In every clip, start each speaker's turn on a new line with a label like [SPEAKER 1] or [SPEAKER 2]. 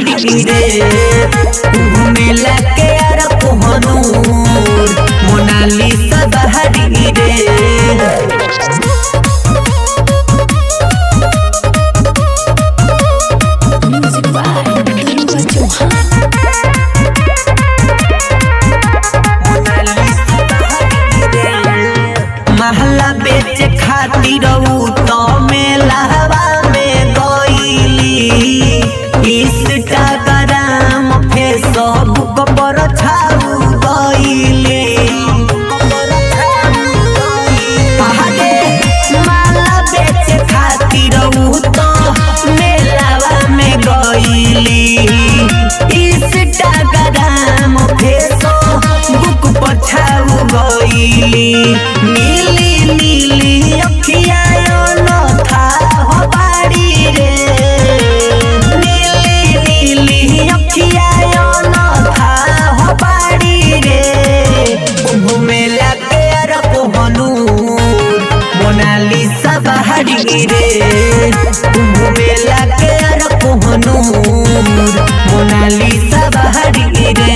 [SPEAKER 1] बहारी रे कुंभ मेला के यार कोहनूर मोनालिसा बहारी रे। महला बेचे खातिर तो मेलावा में गईली इंस्टाग्राम फेसबुक पर छाऊ गईली। माला बेचे खातिर तो मेलावा में गईली इंस्टाग्राम फेसबुक पर छाऊ गईली। नीली नीली अखियाँ न था हो बाड़ी रे नीली नीली अखियाँ न था हो बाड़ी रे कुंभ मेला के यार कोहनूर मोनालिसा बहारी रे कुंभ मेला के यार कोहनूर मोनालिसा बहारी रे।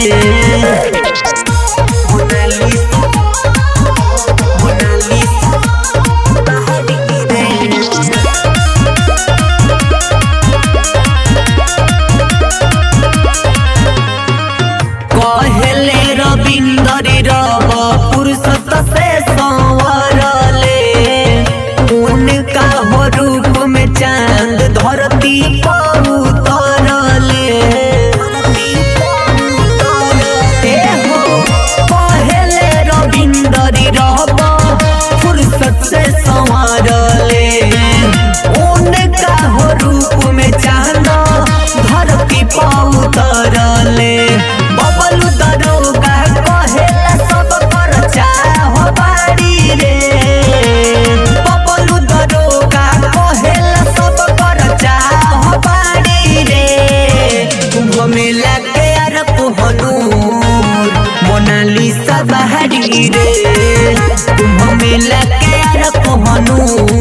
[SPEAKER 1] कहले रविंदरी रव पुरुषत से संवरले उनका हो रूप में चांद धरती पर उतरले। कहले रविंदरी रव पुरुषत से संवरले उनका हो रूप में चांद धरती पर उतरले। बबलू दरोगा कहेला सब कर चाहो बाड़ी रे बबलू दरोगा कहेला सब कर चाहो बाड़ी रे कुंभ मेला के यार कोहनूर मोनालिसा बहारी रे कुंभ मेला के यार कोहनूर